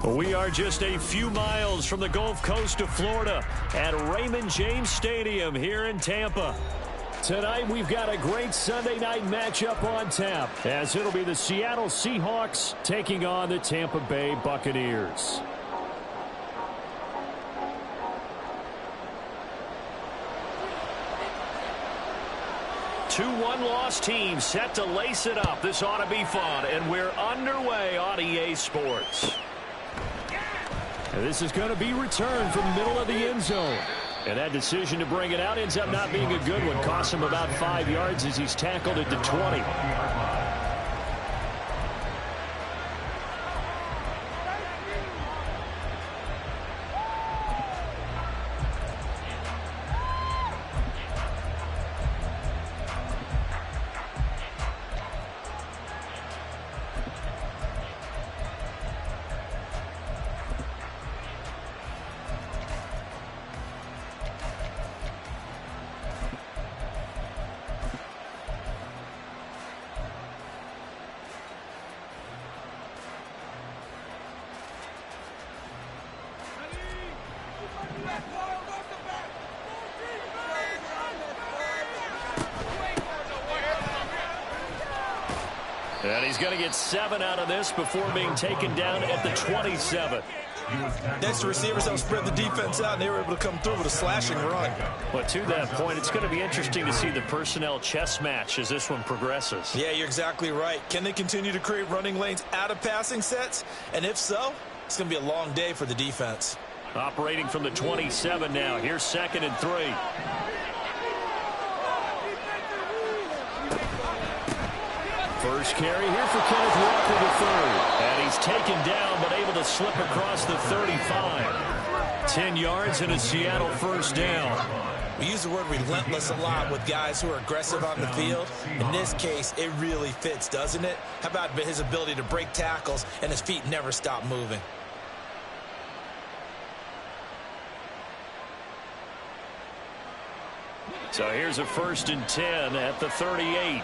We are just a few miles from the Gulf Coast of Florida at Raymond James Stadium here in Tampa. Tonight, we've got a great Sunday night matchup on tap, as it'll be the Seattle Seahawks taking on the Tampa Bay Buccaneers. Two one-loss teams set to lace it up. This ought to be fun, and we're underway on EA Sports. And this is going to be returned from the middle of the end zone. And that decision to bring it out ends up not being a good one. Costs him about 5 yards as he's tackled at the 20. And he's going to get 7 out of this before being taken down at the 27. Next, the receivers helped spread the defense out, and they were able to come through with a slashing run. But to that point, it's going to be interesting to see the personnel chess match as this one progresses. Yeah, you're exactly right. Can they continue to create running lanes out of passing sets? And if so, it's going to be a long day for the defense. Operating from the 27 now. Here's 2nd and 3. First carry here for Kenneth Walker III. And he's taken down, but able to slip across the 35. 10 yards and a Seattle first down. We use the word relentless a lot with guys who are aggressive on the field. In this case, it really fits, doesn't it? How about his ability to break tackles and his feet never stop moving? So here's a 1st and 10 at the 38.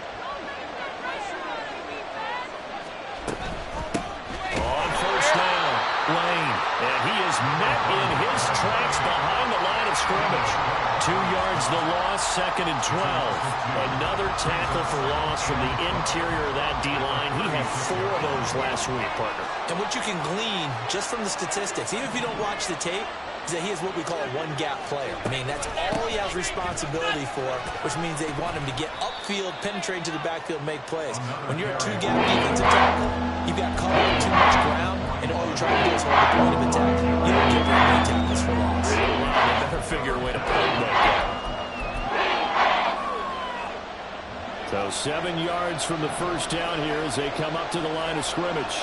On first down, Lane. And he is met in his tracks behind the line of scrimmage. 2 yards the loss, 2nd and 12. Another tackle for loss from the interior of that D-line. He had 4 of those last week, partner. And what you can glean just from the statistics, even if you don't watch the tape, is that he is what we call a one-gap player. I mean, that's all he has responsibility for, which means they want him to get upfield, penetrate to the backfield, make plays. When you're a two-gap defensive tackle, you've got covering too much ground, and all you're trying to do is hold the point of attack. You don't get very many tackles for loss. They better figure a way to plug that gap. So 7 yards from the first down here as they come up to the line of scrimmage.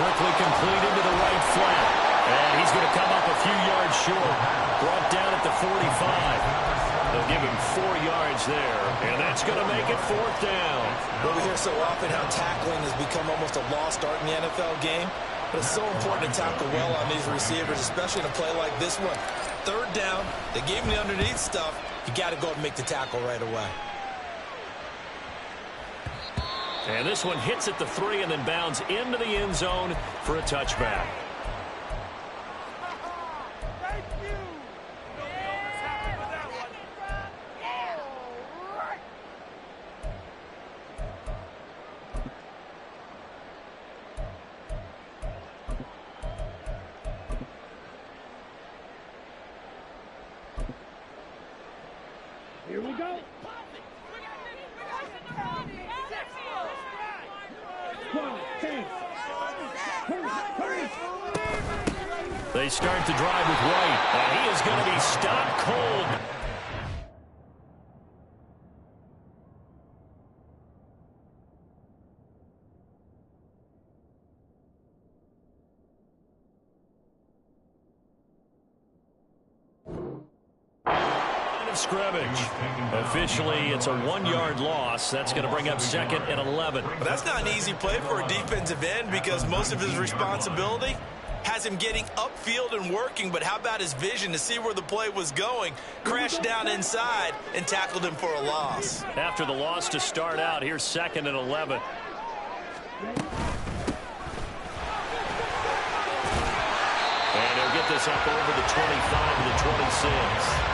Quickly complete into the right flat. And he's going to come up a few yards short. Brought down at the 45. They'll give him 4 yards there. And that's going to make it 4th down. Well, we hear so often how tackling has become almost a lost art in the NFL game. But it's so important to tackle well on these receivers, especially in a play like this one. 3rd down, they gave him the underneath stuff. You got to go and make the tackle right away. And this one hits at the 3 and then bounds into the end zone for a touchback. Here we go. They start the drive with White, and he is going to be stopped cold. Of scrimmage. Officially, it's a 1-yard loss. That's going to bring up 2nd and 11. But that's not an easy play for a defensive end because most of his responsibility has him getting upfield and working, but how about his vision to see where the play was going? Crashed down inside and tackled him for a loss. After the loss to start out, here's 2nd and 11. And he'll get this up over the 25 to the 26.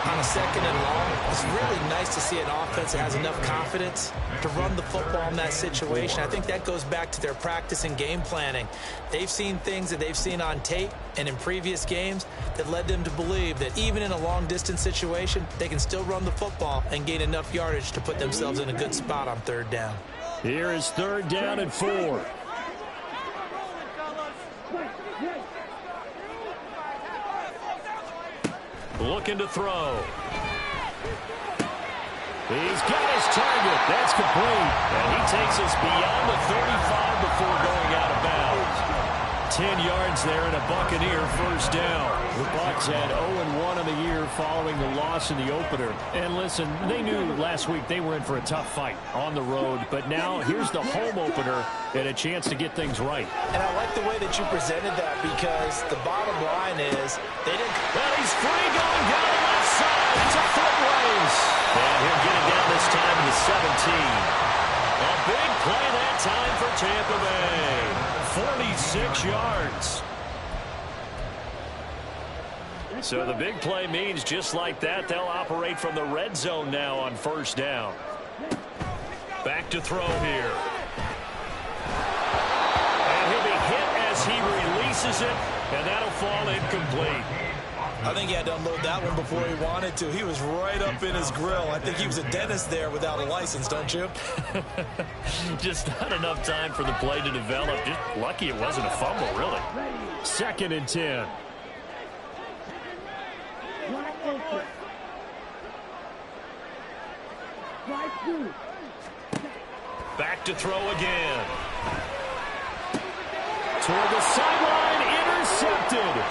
On a 2nd and long, it's really nice to see an offense that has enough confidence to run the football in that situation. I think that goes back to their practice and game planning. They've seen things that they've seen on tape and in previous games that led them to believe that even in a long-distance situation, they can still run the football and gain enough yardage to put themselves in a good spot on 3rd down. Here is 3rd down and 4. Looking to throw. He's got his target. That's complete. And he takes us beyond the 35 before going out of bounds. 10 yards there and a Buccaneer 1st down. The Bucs had 0-1 on the year following the loss in the opener. And listen, they knew last week they were in for a tough fight on the road. But now here's the home opener and a chance to get things right. And I like the way that you presented that because the bottom line is they didn't... Well, he's free going down the left side. It's a foot race. And he'll get it down this time to 17. A big play that time for Tampa Bay. 46 yards. So the big play means just like that, they'll operate from the red zone now on 1st down. Back to throw here. And he'll be hit as he releases it, and that'll fall incomplete. I think he had to unload that one before he wanted to. He was right up in his grill. I think he was a dentist there without a license, don't you? Just not enough time for the play to develop. Just lucky it wasn't a fumble, really. 2nd and 10. Back to throw again. Toward the sideline, intercepted.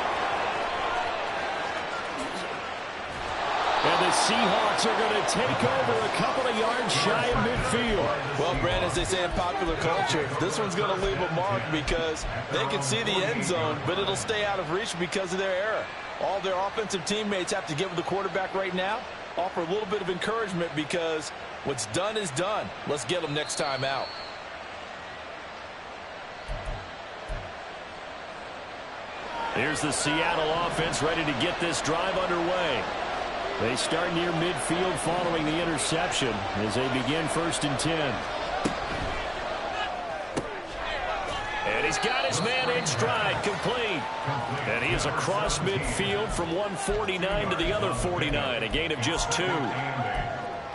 And the Seahawks are going to take over a couple of yards shy of midfield. Well, Brand, as they say in popular culture, this one's going to leave a mark because they can see the end zone, but it'll stay out of reach because of their error. All their offensive teammates have to get with the quarterback right now, offer a little bit of encouragement because what's done is done. Let's get them next time out. Here's the Seattle offense ready to get this drive underway. They start near midfield following the interception as they begin 1st and 10. And he's got his man in stride, complete. And he is across midfield from 149 to the other 49, a gain of just 2.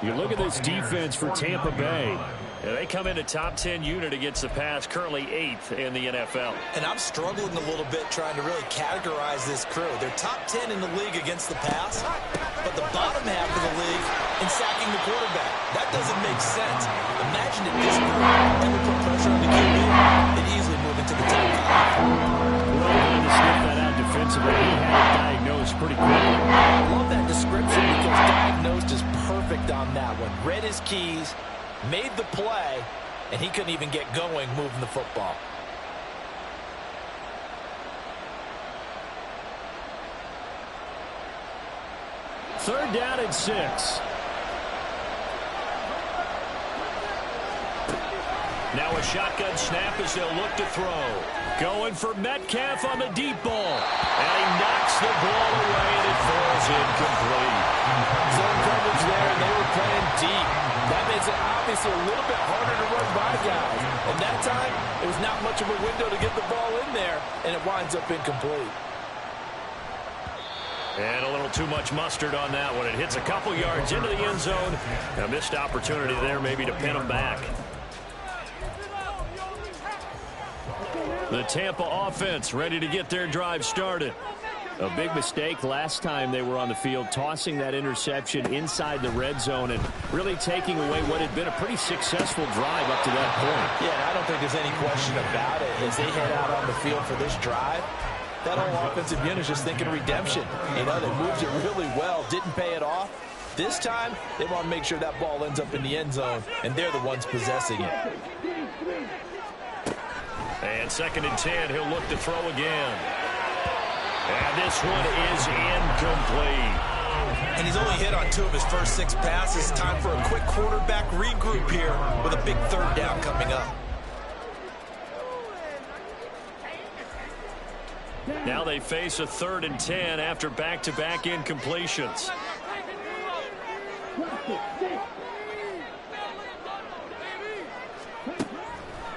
You look at this defense for Tampa Bay. And they come into top 10 unit against the pass, currently 8th in the NFL. And I'm struggling a little bit trying to really categorize this crew. They're top 10 in the league against the pass, but the bottom half of the league in sacking the quarterback. That doesn't make sense. Imagine if this group ever put pressure on the QB, they'd easily move into the top 5. Well, to sniff that out defensively, he had it diagnosed pretty quickly. I love that description because diagnosed is perfect on that one. Read his keys, made the play, and he couldn't even get going moving the football. Third down and 6. Now a shotgun snap as they'll look to throw. Going for Metcalf on the deep ball. And he knocks the ball away, and it falls incomplete. Zone coverage there, and they were playing deep. That makes it obviously a little bit harder to run by guys. And that time, it was not much of a window to get the ball in there, and it winds up incomplete. And a little too much mustard on that one. It hits a couple yards into the end zone. A missed opportunity there maybe to pin them back. The Tampa offense ready to get their drive started. A big mistake last time they were on the field, tossing that interception inside the red zone and really taking away what had been a pretty successful drive up to that point. Yeah, I don't think there's any question about it. As they head out on the field for this drive, that whole offensive unit is just thinking redemption. You know, they moved it really well, didn't pay it off. This time, they want to make sure that ball ends up in the end zone, and they're the ones possessing it. And 2nd and 10, he'll look to throw again. And this one is incomplete. And he's only hit on 2 of his first 6 passes. Time for a quick quarterback regroup here with a big 3rd down coming up. Now they face a 3rd and 10 after back-to-back incompletions.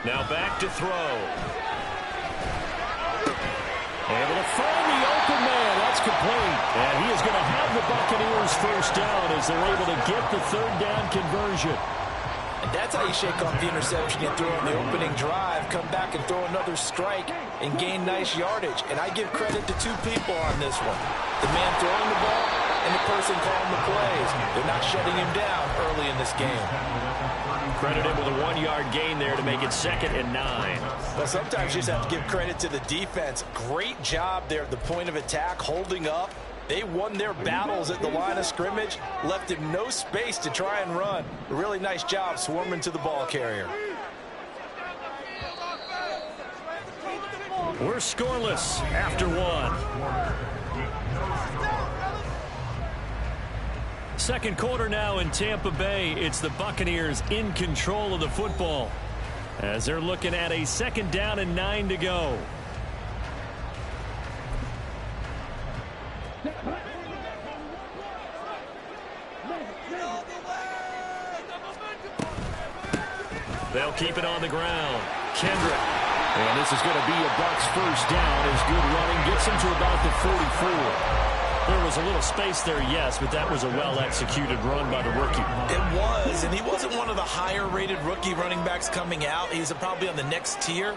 Now back to throw. Able to find the open man. That's complete. And he is going to have the Buccaneers first down as they're able to get the 3rd down conversion. And that's how you shake off the interception you threw on the opening drive. Come back and throw another strike and gain nice yardage. And I give credit to 2 people on this one. The man throwing the ball and the person calling the plays. They're not shutting him down early in this game. Credit him with a 1-yard gain there to make it 2nd and 9. Well, sometimes you just have to give credit to the defense. Great job there at the point of attack, holding up. They won their battles at the line of scrimmage, left him no space to try and run. A really nice job swarming to the ball carrier. We're scoreless after 1. Second quarter now in Tampa Bay. It's the Buccaneers in control of the football as they're looking at a 2nd down and 9 to go. They'll keep it on the ground. Kendrick. And this is going to be a Bucs first down as good running gets him to about the 44. There was a little space there, yes, but that was a well-executed run by the rookie. It was, and he wasn't one of the higher-rated rookie running backs coming out. He's probably on the next tier.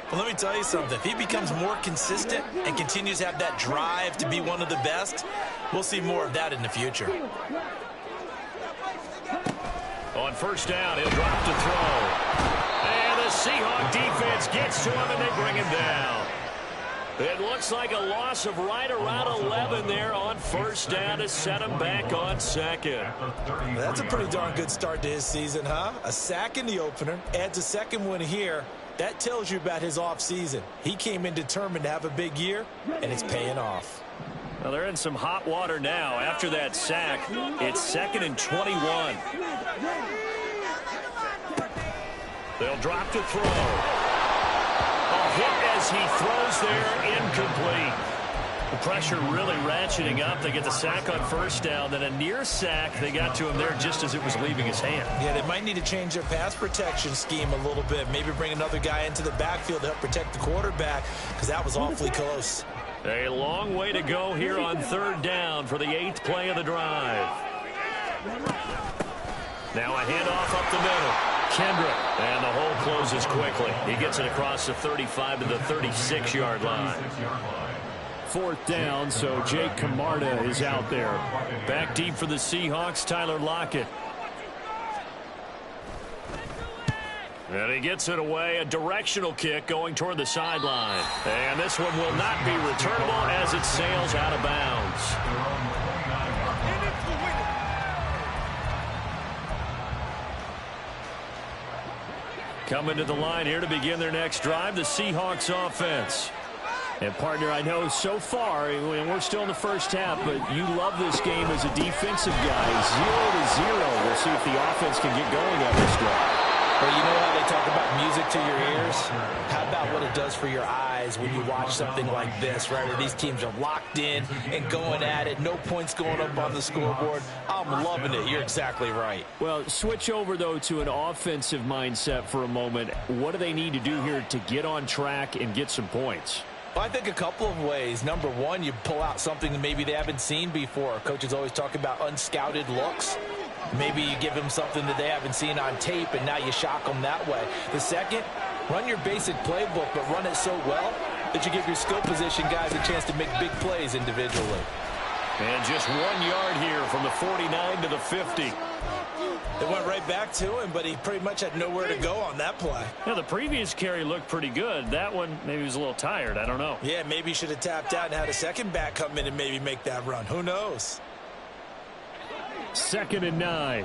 But let me tell you something. If he becomes more consistent and continues to have that drive to be one of the best, we'll see more of that in the future. On first down, he'll drop to throw. And the Seahawk defense gets to him, and they bring him down. It looks like a loss of right around 11 there on first down to set him back on 2nd. That's a pretty darn good start to his season, huh? A sack in the opener, adds a 2nd one here. That tells you about his offseason. He came in determined to have a big year, and it's paying off. Well, they're in some hot water now. After that sack, it's 2nd and 21. They'll drop to throw. A hit as he throws there, incomplete. The pressure really ratcheting up. They get the sack on first down, then a near sack. They got to him there just as it was leaving his hand. Yeah, they might need to change their pass protection scheme a little bit. Maybe bring another guy into the backfield to help protect the quarterback, because that was awfully close. A long way to go here on 3rd down for the 8th play of the drive. Now a handoff up the middle. Kendrick, and the hole closes quickly. He gets it across the 35 to the 36-yard line. 4th down, so Jake Camarda is out there. Back deep for the Seahawks, Tyler Lockett. And he gets it away, a directional kick going toward the sideline. And this one will not be returnable as it sails out of bounds. Coming to the line here to begin their next drive, the Seahawks offense. And, partner, I know so far, and we're still in the first half, but you love this game as a defensive guy. 0-0. We'll see if the offense can get going on this drive. Well, you know how they talk about music to your ears? How about what it does for your eyes when you watch something like this, right, where these teams are locked in and going at it, no points going up on the scoreboard? I'm loving it. You're exactly right. Well, switch over, though, to an offensive mindset for a moment. What do they need to do here to get on track and get some points? Well, I think a couple of ways. Number one, you pull out something that maybe they haven't seen before. Coaches always talk about unscouted looks. Maybe you give them something that they haven't seen on tape, and now you shock them that way. The second, run your basic playbook, but run it so well that you give your skill position guys a chance to make big plays individually. And just 1 yard here from the 49 to the 50. It went right back to him, but he pretty much had nowhere to go on that play. Now, the previous carry looked pretty good. That one, maybe he was a little tired. I don't know. Yeah, maybe he should have tapped out and had a second back come in and maybe make that run. Who knows? 2nd and 9.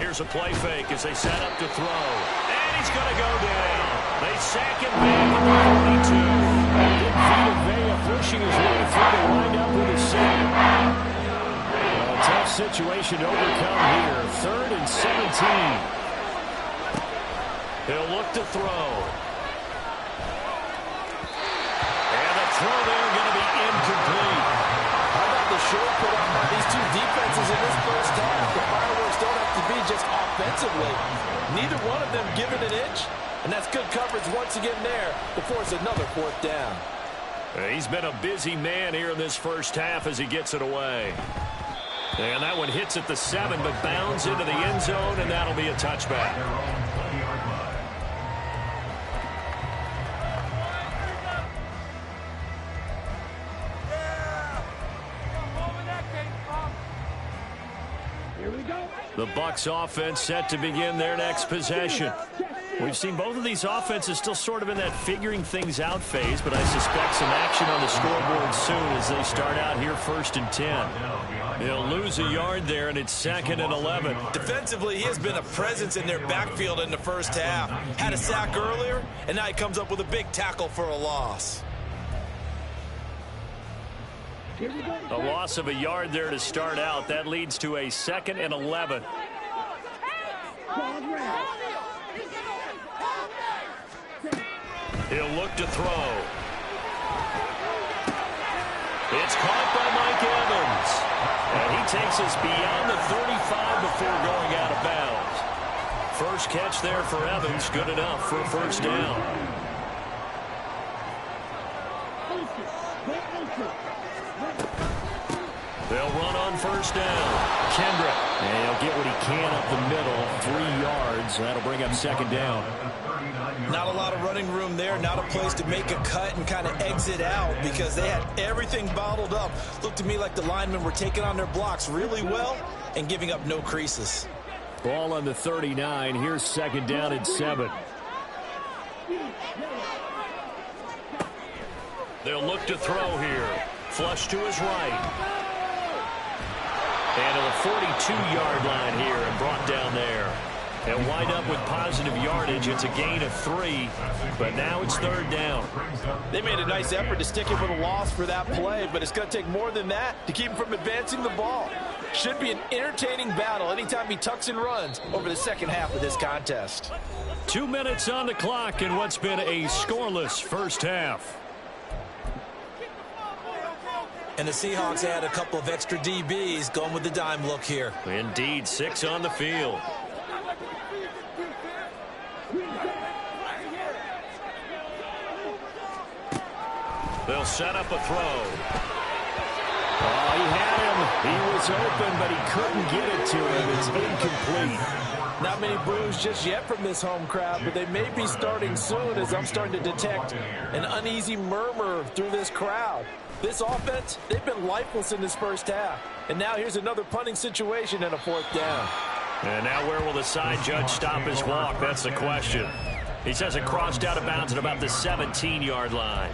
Here's a play fake as they set up to throw. And he's going to go down. They sack him back at the 42. Vita Vea pushing his way through to wind up with a sack. A tough situation to overcome here. 3rd and 17. He'll look to throw. And the throw there going to be incomplete. How about the show put up by these two defenses in this first half? The fireworks don't have to be just offensively. Neither one of them given an inch. And that's good coverage once again there to force another 4th down. He's been a busy man here in this first half as he gets it away. And that one hits at the 7, but bounds into the end zone, and that'll be a touchback. The Bucs offense set to begin their next possession. We've seen both of these offenses still sort of in that figuring things out phase, but I suspect some action on the scoreboard soon as they start out here 1st and 10. They'll lose a yard there, and it's 2nd and 11. Defensively, he has been a presence in their backfield in the first half. Had a sack earlier, and now he comes up with a big tackle for a loss. A loss of a yard there to start out. That leads to a 2nd and 11. He'll look to throw. It's caught by Mike Evans. And he takes us beyond the 35 before going out of bounds. First catch there for Evans. Good enough for a 1st down. They'll run on 1st down. Kendrick. And he'll get what he can up the middle. 3 yards. That'll bring up 2nd down. Not a lot of running room there. Not a place to make a cut and kind of exit out because they had everything bottled up. Looked to me like the linemen were taking on their blocks really well and giving up no creases. Ball on the 39. Here's 2nd down and 7. They'll look to throw here. Flush to his right. And to the 42-yard line here and brought down there. And wind up with positive yardage. It's a gain of 3, but now it's 3rd down. They made a nice effort to stick him with a loss for that play, but it's going to take more than that to keep him from advancing the ball. Should be an entertaining battle anytime he tucks and runs over the second half of this contest. 2 minutes on the clock in what's been a scoreless first half. And the Seahawks add a couple of extra DBs going with the dime look here. Indeed, 6 on the field. They'll set up a throw. Oh, he had him. He was open, but he couldn't get it to him. It's incomplete. Not many boos just yet from this home crowd, but they may be starting soon as I'm starting to detect an uneasy murmur through this crowd. This offense, they've been lifeless in this first half. And now here's another punting situation and a 4th down. And now where will the side judge stop his walk? That's the question. He says it crossed out of bounds at about the 17-yard line.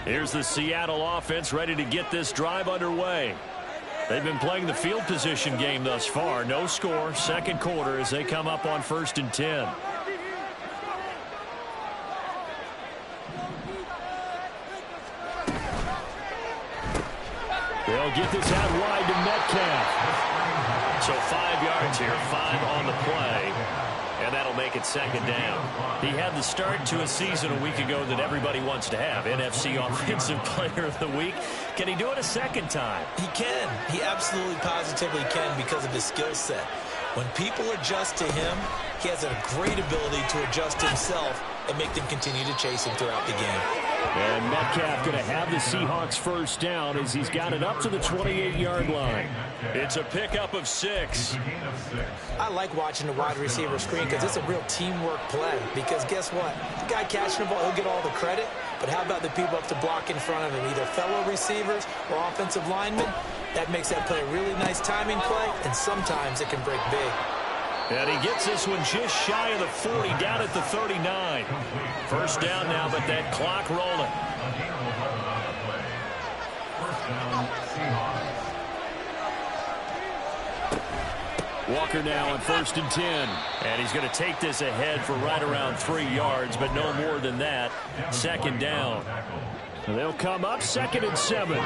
Here's the Seattle offense ready to get this drive underway. They've been playing the field position game thus far. No score, 2nd quarter as they come up on 1st and 10. They'll get this out wide to Metcalf. So 5 yards here, 5 on the play. And that'll make it 2nd down. He had the start to a season a week ago that everybody wants to have. NFC Offensive Player of the Week. Can he do it a 2nd time? He can. He absolutely positively can because of his skill set. When people adjust to him, he has a great ability to adjust himself and make them continue to chase him throughout the game. And Metcalf going to have the Seahawks 1st down as he's got it up to the 28-yard line. It's a pickup of 6. I like watching the wide receiver screen because it's a real teamwork play. Because guess what? The guy catching the ball, he'll get all the credit. But how about the people up to block in front of him, either fellow receivers or offensive linemen? That makes that play a really nice timing play, and sometimes it can break big. And he gets this one just shy of the 40, down at the 39. First down now, but that clock rolling. Walker now on 1st and 10. And he's going to take this ahead for right around 3 yards, but no more than that. 2nd down. And they'll come up 2nd and 7.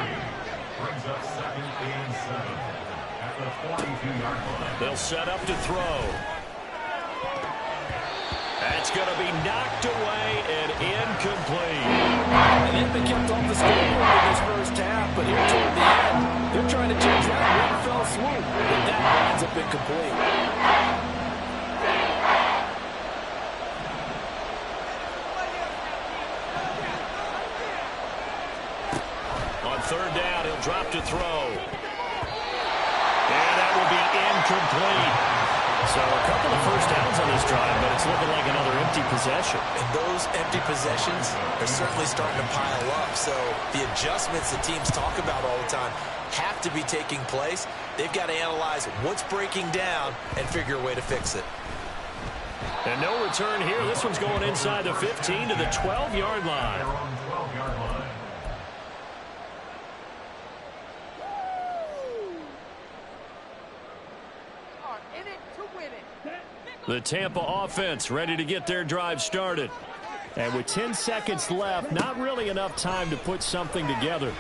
They'll set up to throw. That's going to be knocked away and incomplete. And they've been kept off the scoreboard in this first half, but here toward the end, they're trying to change that in one fell swoop. And that winds up incomplete. On 3rd down, he'll drop to throw. And that will be incomplete. So a couple of first downs on this drive, but it's looking like another empty possession. And those empty possessions are certainly starting to pile up. So the adjustments that teams talk about all the time have to be taking place. They've got to analyze what's breaking down and figure a way to fix it. And no return here. This one's going inside the 15 to the 12-yard line. The Tampa offense ready to get their drive started. And with 10 seconds left, not really enough time to put something together.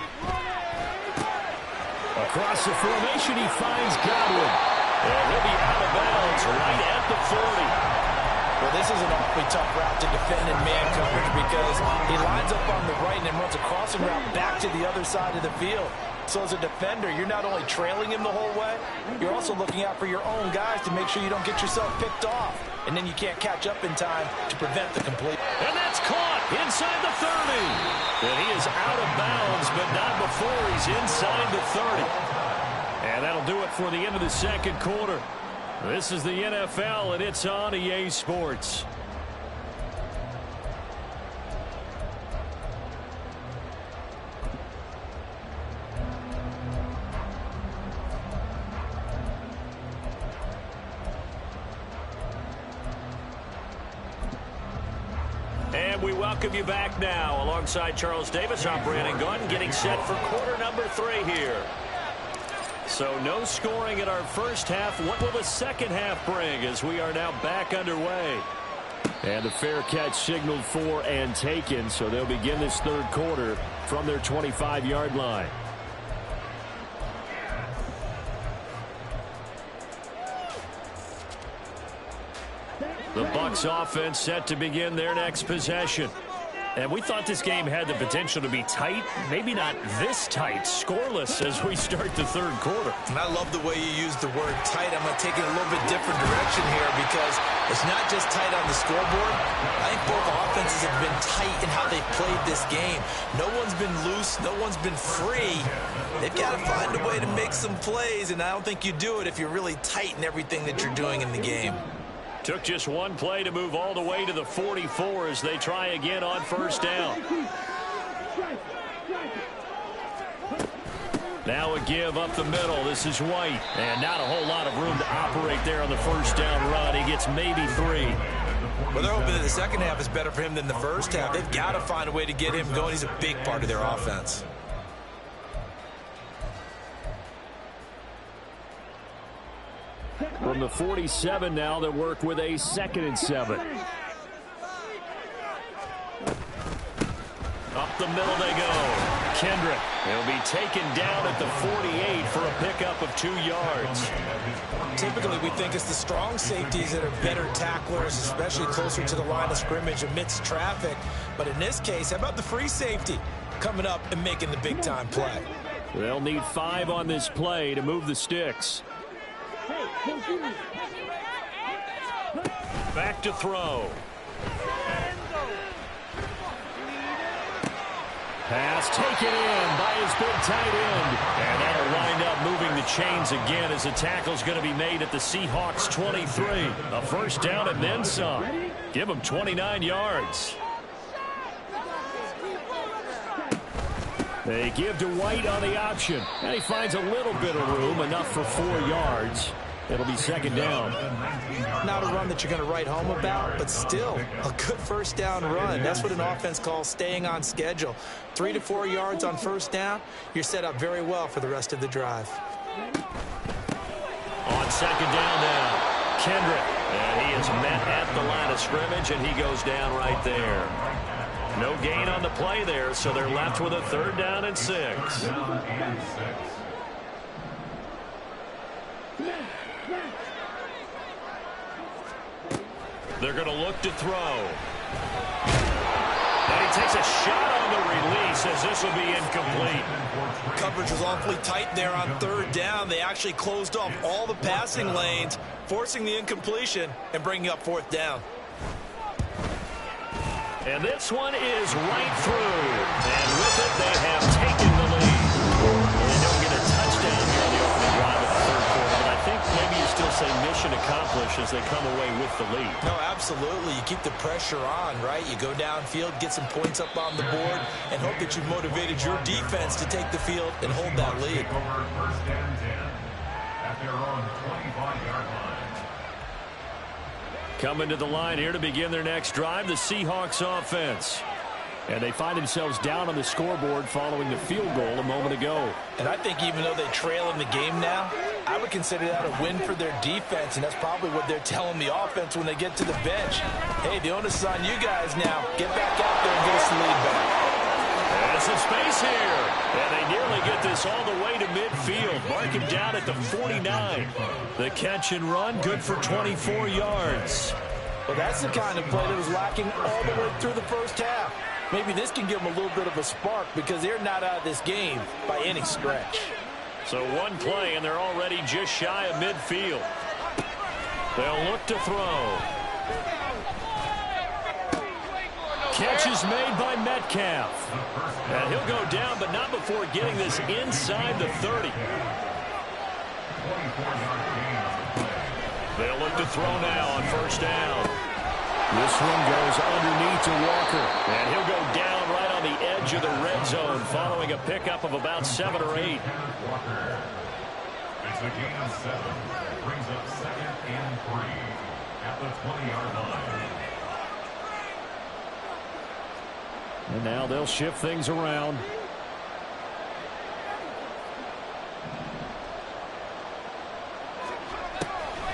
Across the formation, he finds Godwin. And he'll be out of bounds right at the 40. Well, this is an awfully tough route to defend in man coverage because he lines up on the right and then runs a crossing route back to the other side of the field. So as a defender, you're not only trailing him the whole way, you're also looking out for your own guys to make sure you don't get yourself picked off. And then you can't catch up in time to prevent the complete. And that's caught inside the 30. And he is out of bounds, but not before he's inside the 30. And that'll do it for the end of the 2nd quarter. This is the NFL, and it's on EA Sports. And we welcome you back now. Alongside Charles Davis, I'm Brandon Gunn, getting set for quarter number 3 here. So no scoring in our first half. What will the second half bring as we are now back underway? And the fair catch signaled for and taken, so they'll begin this 3rd quarter from their 25-yard line. The Bucs offense set to begin their next possession. And we thought this game had the potential to be tight, maybe not this tight, scoreless as we start the 3rd quarter. And I love the way you use the word tight. I'm going to take it a little bit different direction here because it's not just tight on the scoreboard. I think both offenses have been tight in how they've played this game. No one's been loose. No one's been free. They've got to find a way to make some plays, and I don't think you do it if you're really tight in everything that you're doing in the game. Took just one play to move all the way to the 44 as they try again on 1st down. Now a give up the middle. This is White. And not a whole lot of room to operate there on the 1st down run. He gets maybe 3. Well, they're hoping that the second half is better for him than the first half. They've got to find a way to get him going. He's a big part of their offense. From the 47 now, they work with a 2nd and 7. Up the middle they go. Kendrick. He'll be taken down at the 48 for a pickup of 2 yards. Typically, we think it's the strong safeties that are better tacklers, especially closer to the line of scrimmage amidst traffic. But in this case, how about the free safety coming up and making the big-time play? They'll need 5 on this play to move the sticks. Back to throw. Pass taken in by his big tight end. And that'll wind up moving the chains again as the tackle's going to be made at the Seahawks 23. A 1st down and then some. Give him 29 yards. They give to White on the option. And he finds a little bit of room, enough for 4 yards. It'll be second down. Not a run that you're going to write home about, but still a good first down run. That's what an offense calls staying on schedule. 3 to 4 yards on first down, you're set up very well for the rest of the drive. On second down now, Kendrick. And he is met at the line of scrimmage, and he goes down right there. No gain on the play there, so they're left with a 3rd down and 6. They're going to look to throw. And he takes a shot on the release as this will be incomplete. Coverage was awfully tight there on 3rd down. They actually closed off all the passing lanes, forcing the incompletion and bringing up 4th down. And this one is right through. And with it, they have taken the lead. And they don't get a touchdown here on the opening drive of the 3rd quarter. But I think maybe you still say mission accomplished as they come away with the lead. No, absolutely. You keep the pressure on, right? You go downfield, get some points up on the board, and hope that you've motivated your defense to take the field and hold that lead. First and 10 at their own 25-yard line. Coming to the line here to begin their next drive, the Seahawks offense. And they find themselves down on the scoreboard following the field goal a moment ago. And I think even though they trail in the game now, I would consider that a win for their defense, and that's probably what they're telling the offense when they get to the bench. Hey, the onus is on you guys now. Get back out there and get us the lead back. There's some space here. And they nearly get this all the way to midfield. Mark him down at the 49. The catch and run, good for 24 yards. Well, that's the kind of play that was lacking all the way through the first half. Maybe this can give them a little bit of a spark because they're not out of this game by any stretch. So one play, and they're already just shy of midfield. They'll look to throw. Catch is made by Metcalf. And he'll go down, but not before getting this inside the 30. They'll look to throw now on first down. This one goes underneath to Walker. And he'll go down right on the edge of the red zone following a pickup of about 7 or 8. It's a gain of 7. Brings up 2nd and 3 at the 20-yard line. And now they'll shift things around.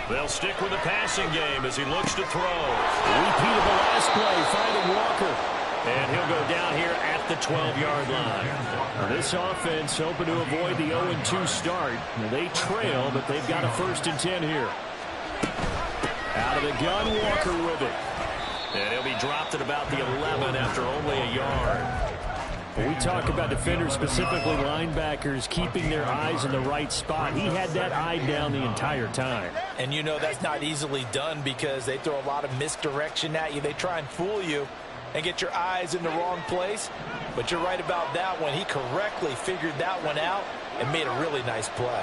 They'll stick with the passing game as he looks to throw. Repeat of the last play, finding Walker. And he'll go down here at the 12-yard line. Now this offense hoping to avoid the 0-2 start. Now they trail, but they've got a 1st and 10 here. Out of the gun, Walker with it. And he'll be dropped at about the 11 after only a yard. When we talk about defenders, specifically linebackers, keeping their eyes in the right spot, he had that eye down the entire time. And you know that's not easily done because they throw a lot of misdirection at you. They try and fool you and get your eyes in the wrong place. But you're right about that one. He correctly figured that one out and made a really nice play.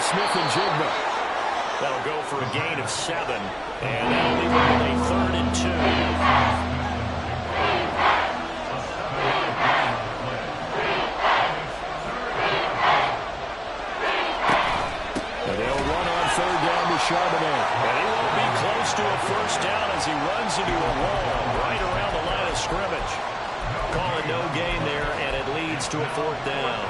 Smith and Jigba. That'll go for a gain of 7. And that'll leave them with a 3rd and 2. And they'll run on 3rd down to Charbonnet. And he won't be close to a 1st down as he runs into a wall right around the line of scrimmage. Calling no gain there, and it leads to a 4th down.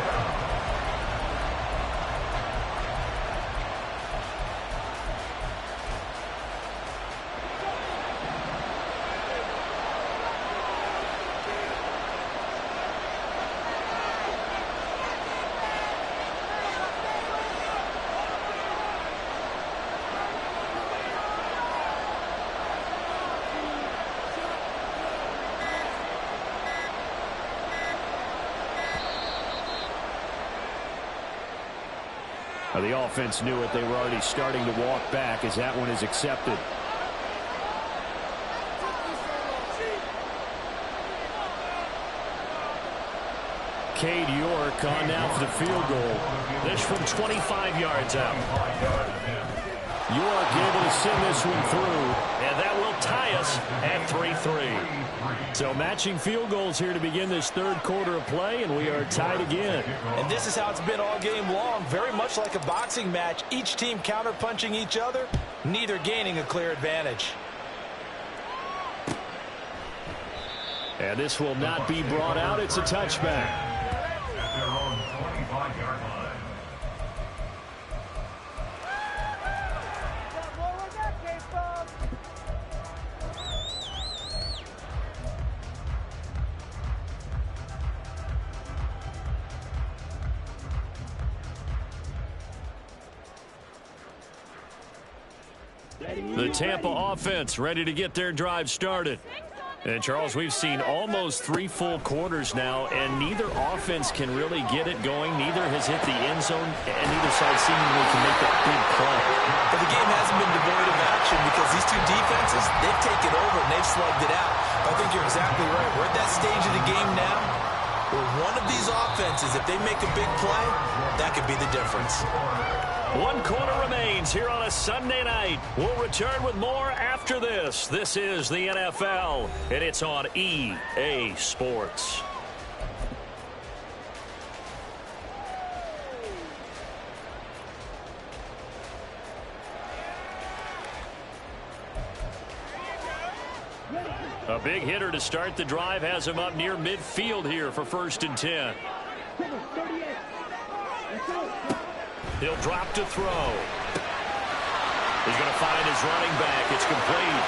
The offense knew it. They were already starting to walk back as that one is accepted. Cade York on now for the field goal. This from 25 yards out. York able to send this one through, and that will tie us at 3-3. So matching field goals here to begin this third quarter of play, and we are tied again. And this is how it's been all game long, very much like a boxing match. Each team counter-punching each other, neither gaining a clear advantage. And this will not be brought out. It's a touchback. At their own 25-yard line. The Tampa offense ready to get their drive started. And, Charles, we've seen almost 3 full quarters now, and neither offense can really get it going. Neither has hit the end zone, and neither side seemingly can make that big play. But the game hasn't been devoid of action because these two defenses, they've taken over and they've slugged it out. I think you're exactly right. We're at that stage of the game now where one of these offenses, if they make a big play, that could be the difference. 1 quarter remains here on a Sunday night. We'll return with more after this. This is the NFL, and it's on EA Sports. A big hitter to start the drive has him up near midfield here for 1st and 10. He'll drop to throw. He's going to find his running back. It's complete.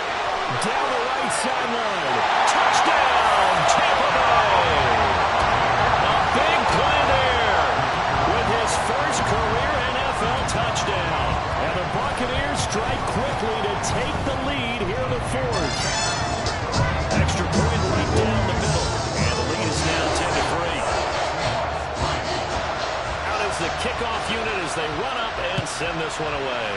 Down the right sideline. Touchdown, Tampa Bay. A big play there with his first career NFL touchdown. And the Buccaneers strike quickly to take the lead here in the 4th. Extra point right down the middle. And the lead is now 10-3. The kickoff unit as they run up and send this one away.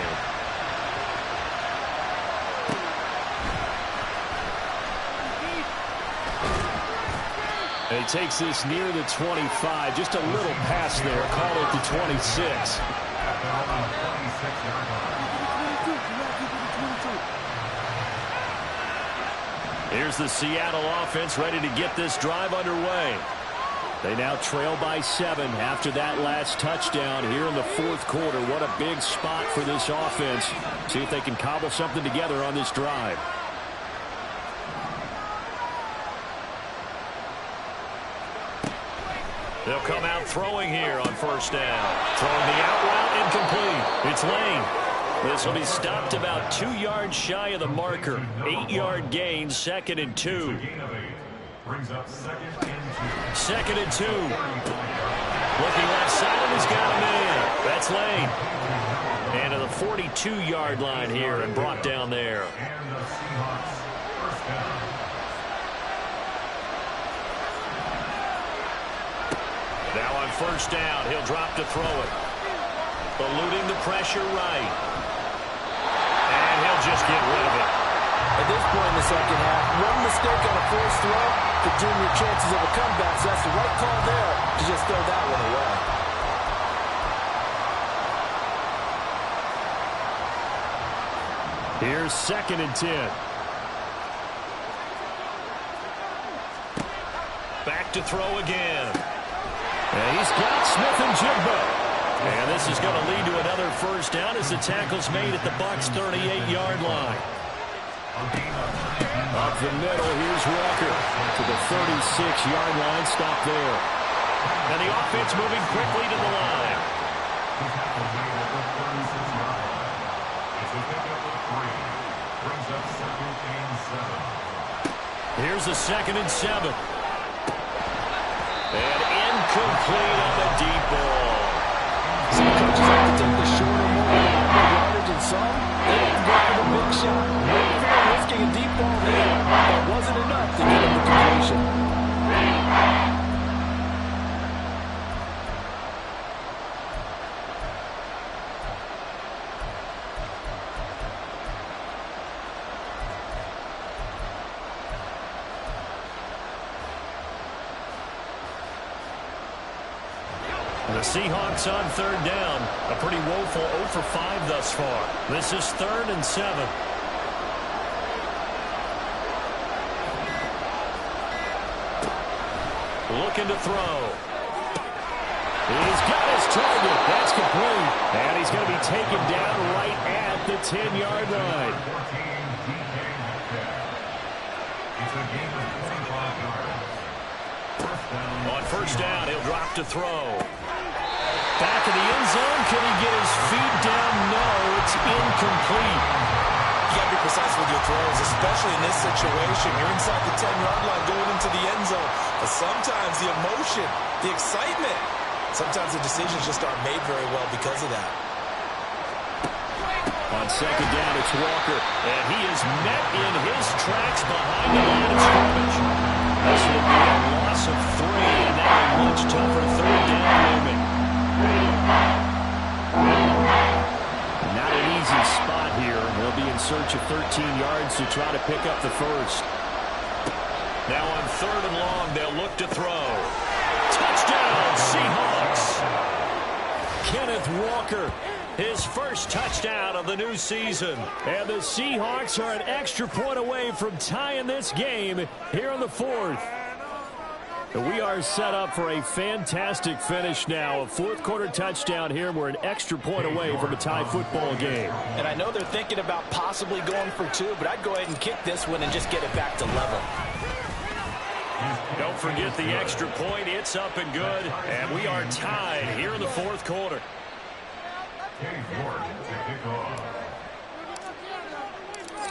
And he takes this near the 25, just a little pass there, call it the 26. Here's the Seattle offense ready to get this drive underway. They now trail by 7 after that last touchdown here in the 4th quarter. What a big spot for this offense. See if they can cobble something together on this drive. They'll come out throwing here on 1st down. Throwing the out route incomplete. It's Lane. This will be stopped about 2 yards shy of the marker. 8-yard gain, 2nd and 2. Brings up 2nd and 2. 2nd and 2. Looking left side, and he's got a man. That's Lane. And to the 42-yard line here and brought down there. And the Seahawks 1st down. Now on 1st down, he'll drop to throw it. Eluding the pressure right. And he'll just get rid of it. At this point in the second half, one mistake on a forced throw could doom your chances of a comeback. So that's the right call there to just throw that one away. Here's 2nd and 10. Back to throw again. And he's got Smith and Jigba. And this is going to lead to another 1st down as the tackle's made at the Bucs' 38-yard line. Up the middle, here's Walker to the 36-yard line. Stop there. And the offense moving quickly to the line. Here's a 2nd and 7. And incomplete on the deep ball. Some coaches have to take the shorter, more yardage, and some they have to go for the big shot. Maybe they're risking a deep ball there. That wasn't enough to get him the completion. The Seahawks on third down. A pretty woeful 0 for 5 thus far. This is 3rd and 7. Looking to throw. He's got his target. That's complete. And he's going to be taken down right at the 10-yard line. On first down, he'll drop to throw. Back in the end zone. Can he get his feet down? No, it's incomplete. You got to be precise with your throws, especially in this situation. You're inside the 10-yard line going into the end zone. But sometimes the emotion, the excitement, sometimes the decisions just aren't made very well because of that. On second down, it's Walker. And he is met in his tracks behind the line of scrimmage. This will be a loss of 3, and now a much tougher third down looming. Not an easy spot here. They'll be in search of 13 yards to try to pick up the first. Now on 3rd and long, they'll look to throw. Touchdown, Seahawks! Kenneth Walker, his first touchdown of the new season. And the Seahawks are an extra point away from tying this game here in the 4th. We are set up for a fantastic finish now. A 4th quarter touchdown here. We're an extra point away from a tie football game. And I know they're thinking about possibly going for 2, but I'd go ahead and kick this one and just get it back to level. Don't forget the extra point. It's up and good. And we are tied here in the 4th quarter.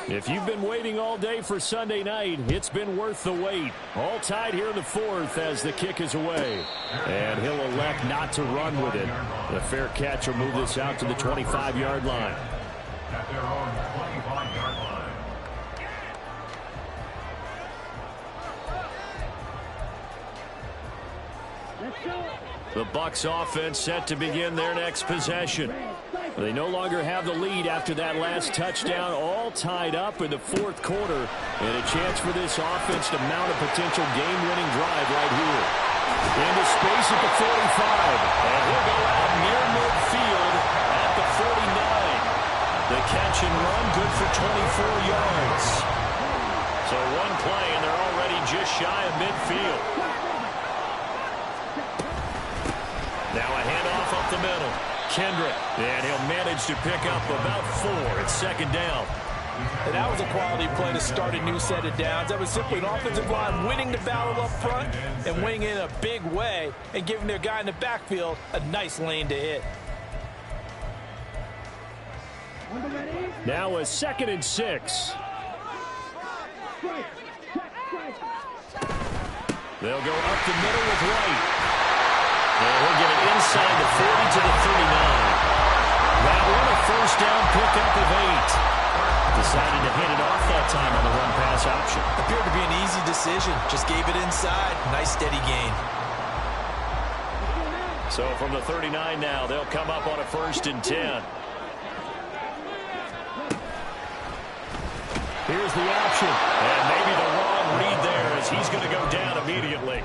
If you've been waiting all day for Sunday night, it's been worth the wait. All tied here in the 4th as the kick is away. And he'll elect not to run with it. The fair catch will move this out to the 25-yard line. At their own 25-yard line. The Bucs offense set to begin their next possession. They no longer have the lead after that last touchdown, all tied up in the 4th quarter, and a chance for this offense to mount a potential game-winning drive right here. Into space at the 45, and he'll go out near midfield at the 49. The catch and run good for 24 yards. So one play, and they're already just shy of midfield. Now a handoff up the middle. Kendrick, and he'll manage to pick up about 4. It's 2nd down. And that was a quality play to start a new set of downs. That was simply an offensive line winning the battle up front and winning in a big way and giving their guy in the backfield a nice lane to hit. Now a 2nd and 6. They'll go up the middle with Wright. And he'll get it inside the 40 to the 39. That one a first down pickup of 8. Decided to hit it off that time on the run-pass option. Appeared to be an easy decision. Just gave it inside. Nice steady gain. So from the 39 now, they'll come up on a 1st and 10. Here's the option. And maybe the wrong read there as he's going to go down immediately.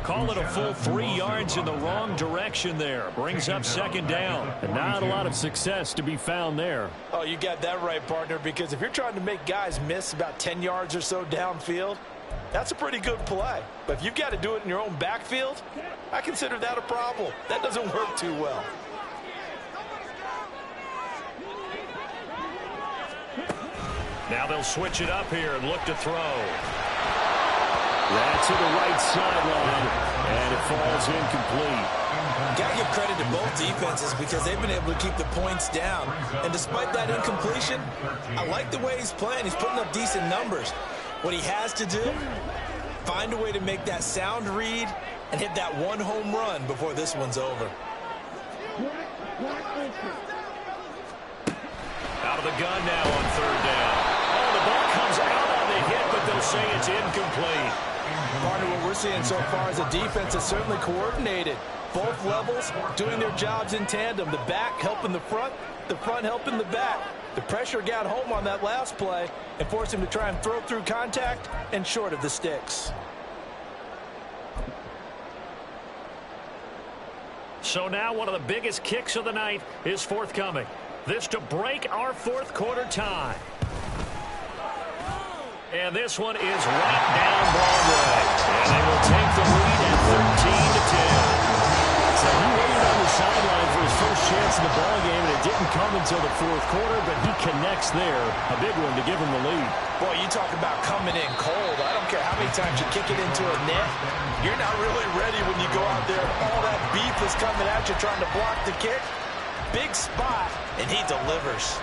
Call it a full 3 yards in the wrong direction there. Brings up 2nd down. And not a lot of success to be found there. Oh, you got that right, partner, because if you're trying to make guys miss about 10 yards or so downfield, that's a pretty good play. But if you've got to do it in your own backfield, I consider that a problem. That doesn't work too well. Now they'll switch it up here and look to throw. That's to the right sideline, and it falls incomplete. Got to give credit to both defenses because they've been able to keep the points down. And despite that incompletion, I like the way he's playing. He's putting up decent numbers. What he has to do, find a way to make that sound read and hit that one home run before this one's over. Out of the gun now on 3rd down. Oh, the ball comes out on the hit, but they'll say it's incomplete. Partner, what we're seeing so far is a defense that's certainly coordinated. Both levels doing their jobs in tandem. The back helping the front helping the back. The pressure got home on that last play and forced him to try and throw through contact and short of the sticks. So now one of the biggest kicks of the night is forthcoming. This to break our fourth quarter tie. And this one is right down Broadway. And they will take the lead at 13-10. So he waited on the sideline for his first chance in the ballgame, and it didn't come until the fourth quarter, but he connects there. A big one to give him the lead. Boy, you talk about coming in cold. I don't care how many times you kick it into a net. You're not really ready when you go out there. All that beef is coming at you trying to block the kick. Big spot, and he delivers.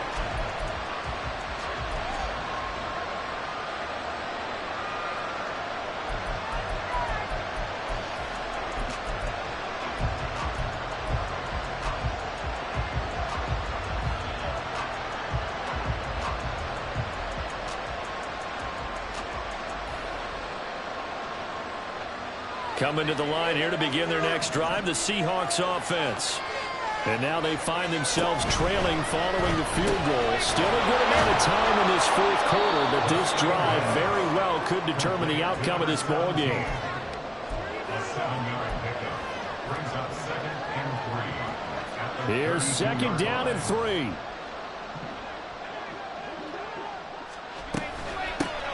Coming to the line here to begin their next drive, the Seahawks offense. And now they find themselves trailing following the field goal. Still a good amount of time in this fourth quarter, but this drive very well could determine the outcome of this ball game. A 7-yard pickup brings up 2nd and 3. Here's 2nd down and 3.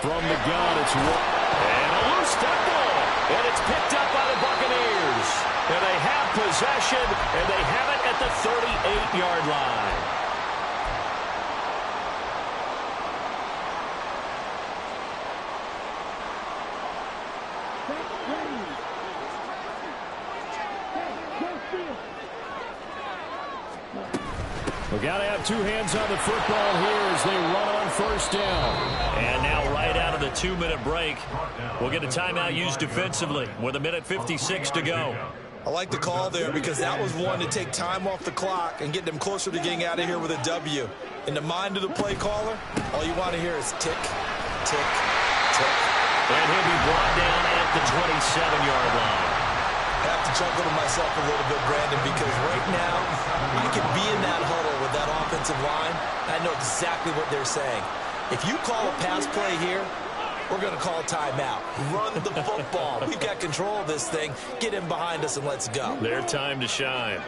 From the gun, it's and a loose football. And it's picked up by the Buccaneers. And they have possession, and they have it at the 38-yard line. We got to have two hands on the football here as they run on first down. And now right out of the 2-minute break, we'll get a timeout used defensively with 1:56 to go. I like the call there because that was one to take time off the clock and get them closer to getting out of here with a W. In the mind of the play caller, all you want to hear is tick, tick, tick. And he'll be brought down at the 27-yard line. I have to chuckle to myself a little bit, Brandon, because right now I could be in that huddle with that offensive line. I know exactly what they're saying. If you call a pass play here, we're going to call a timeout. Run the football. We've got control of this thing. Get in behind us and let's go. Their time to shine.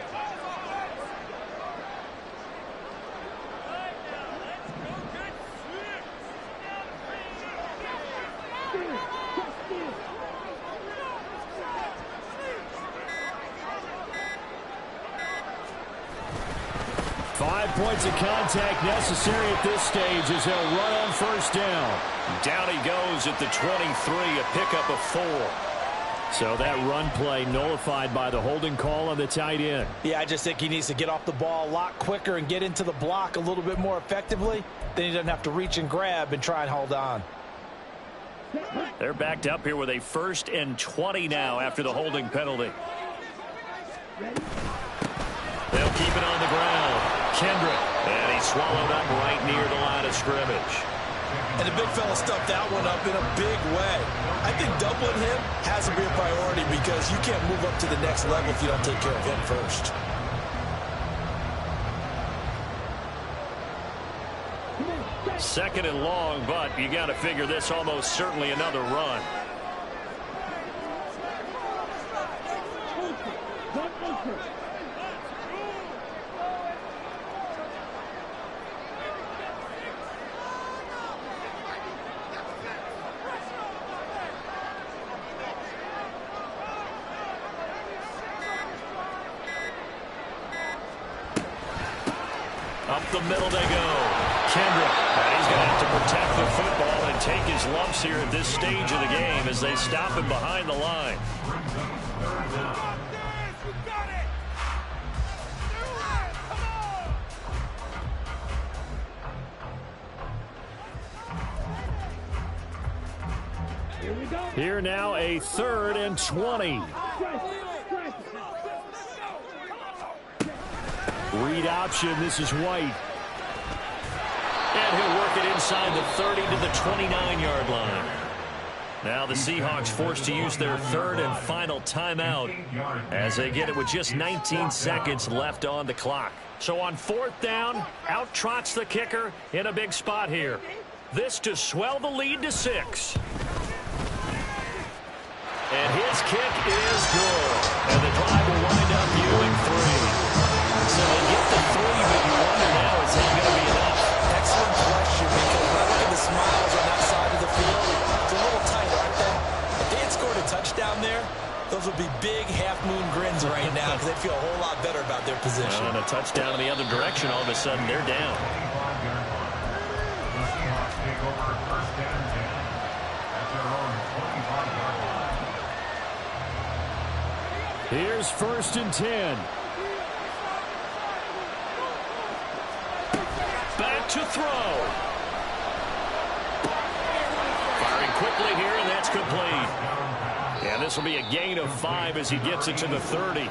Points of contact necessary at this stage as he'll run on first down. Down he goes at the 23, a pickup of 4. So that run play nullified by the holding call on the tight end. Yeah, I just think he needs to get off the ball a lot quicker and get into the block a little bit more effectively. Then he doesn't have to reach and grab and try and hold on. They're backed up here with a 1st and 20 now after the holding penalty. They'll keep it on the ground. Kendrick, and he swallowed up right near the line of scrimmage. And the big fella stuffed that one up in a big way. I think doubling him has to be a priority because you can't move up to the next level if you don't take care of him first. Second and long, but you got to figure this almost certainly another run. Up the middle they go. Kendrick, and he's going to have to protect the football and take his lumps here at this stage of the game as they stop him behind the line. Here now a 3rd and 20. Read option, this is White. And he'll work it inside the 30 to the 29-yard line. Now the Seahawks forced to use their 3rd and final timeout as they get it with just 19 seconds left on the clock. So on 4th down, out trots the kicker in a big spot here. This to swell the lead to 6. And his kick is good. And the drive will wind up Ewing 3. So they get the 3, but you wonder now, is that going to be enough? Excellent question, because when I look at the smiles on that side of the field, it's a little tight, aren't they? If they had scored a touchdown there, those would be big half-moon grins right now because they feel a whole lot better about their position. And a touchdown in the other direction, all of a sudden they're down. The Seahawks take over first and 10 at their own 25-yard line. Here's first and 10. Back to throw. Firing quickly here, and that's complete. And this will be a gain of 5 as he gets it to the 30.